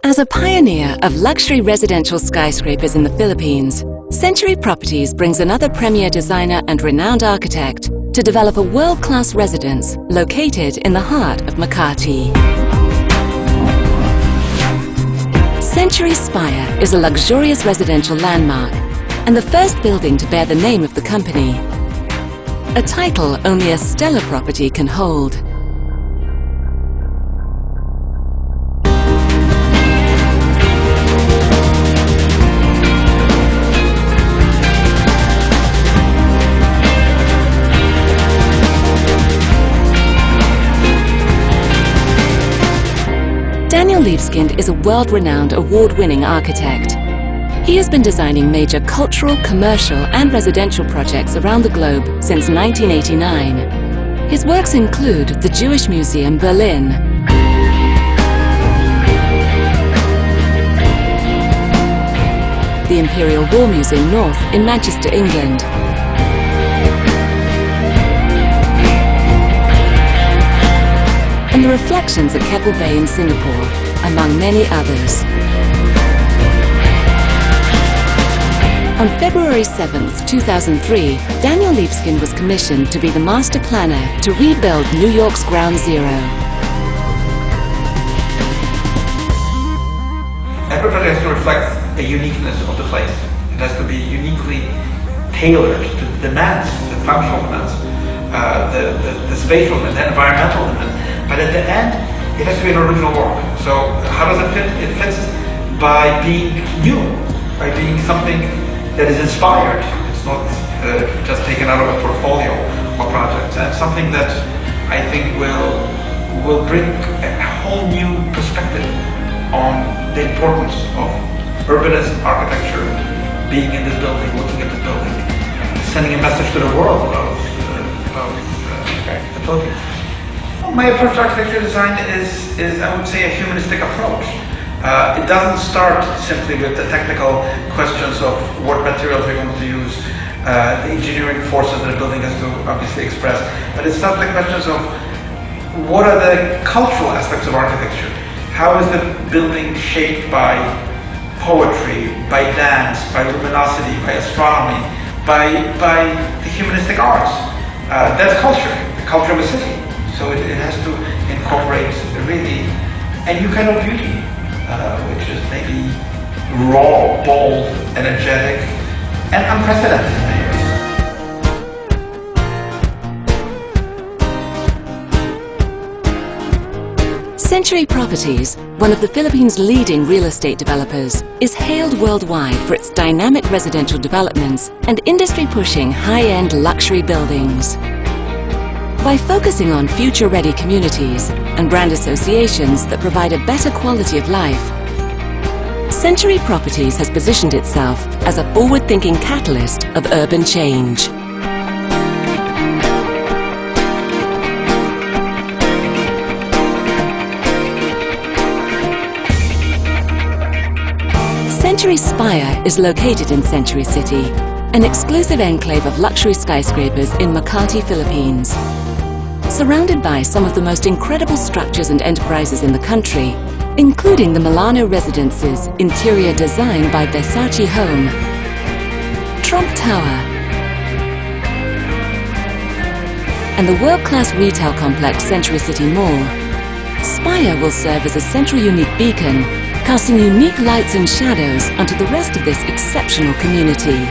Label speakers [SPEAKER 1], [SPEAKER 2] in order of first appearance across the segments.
[SPEAKER 1] As a pioneer of luxury residential skyscrapers in the Philippines, Century Properties brings another premier designer and renowned architect to develop a world-class residence located in the heart of Makati. Century Spire is a luxurious residential landmark and the first building to bear the name of the company, a title only a stellar property can hold. Libeskind is a world-renowned, award-winning architect. He has been designing major cultural, commercial and residential projects around the globe since 1989. His works include the Jewish Museum, Berlin, the Imperial War Museum North in Manchester, England, and the Reflections at Keppel Bay in Singapore, among many others. On February 7th, 2003, Daniel Libeskind was commissioned to be the master planner to rebuild New York's Ground Zero.
[SPEAKER 2] Every project has to reflect the uniqueness of the place. It has to be uniquely tailored to the demands, the functional demands, the spatial and the environmental demands. But at the end, it has to be an original work. So how does it fit? It fits by being new, by being something that is inspired. It's not just taken out of a portfolio or project. And something that I think will bring a whole new perspective on the importance of urbanist architecture, being in this building, looking at this building, sending a message to the world of the Philippines. My approach to architecture design is, I would say, a humanistic approach. It doesn't start simply with the technical questions of what materials we're going to use, the engineering forces that a building has to obviously express, but it starts with questions of what are the cultural aspects of architecture? How is the building shaped by poetry, by dance, by luminosity, by astronomy, by the humanistic arts? That's culture, the culture of a city. So it has to incorporate really a new kind of beauty, which is maybe raw, bold, energetic, and unprecedented.
[SPEAKER 1] Century Properties, one of the Philippines' leading real estate developers, is hailed worldwide for its dynamic residential developments and industry-pushing high-end luxury buildings. By focusing on future-ready communities and brand associations that provide a better quality of life, Century Properties has positioned itself as a forward-thinking catalyst of urban change. Century Spire is located in Century City, an exclusive enclave of luxury skyscrapers in Makati, Philippines. Surrounded by some of the most incredible structures and enterprises in the country, including the Milano Residence's interior design by Versace Home, Trump Tower, and the world-class retail complex Century City Mall, Spire will serve as a central unique beacon, casting unique lights and shadows onto the rest of this exceptional community.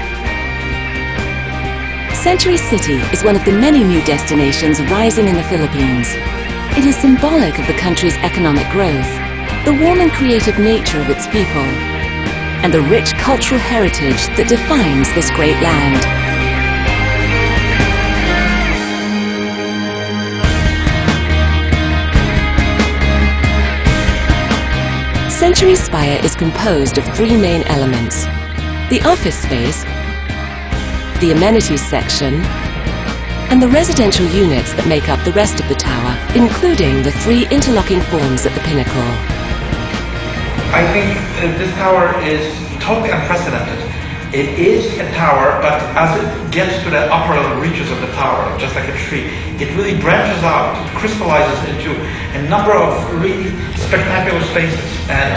[SPEAKER 1] Century City is one of the many new destinations rising in the Philippines. It is symbolic of the country's economic growth, the warm and creative nature of its people, and the rich cultural heritage that defines this great land. Century Spire is composed of three main elements: the office space, the amenities section, and the residential units that make up the rest of the tower, including the three interlocking forms at the pinnacle.
[SPEAKER 2] I think this tower is totally unprecedented. It is a tower, but as it gets to the upper reaches of the tower, just like a tree, it really branches out, it crystallizes into a number of really spectacular spaces. And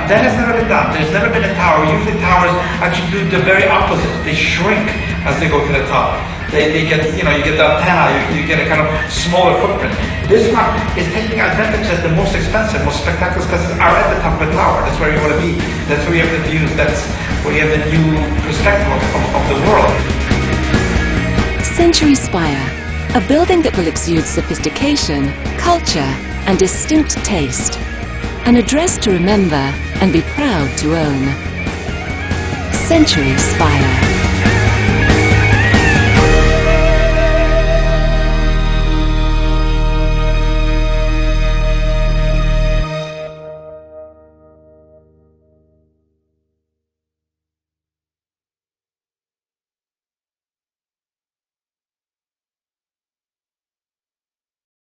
[SPEAKER 2] that has never been done. There's never been a tower. Usually towers actually do the very opposite. They shrink as they go to the top. They get, you get the antenna, you get a kind of smaller footprint. This one is taking advantage that the most expensive, most spectacular spaces are at the top of the tower. That's where you want to be. That's where you have the views. That's where you have the new perspective of the world.
[SPEAKER 1] Century Spire, a building that will exude sophistication, culture, and distinct taste. An address to remember and be proud to own. Century Spire.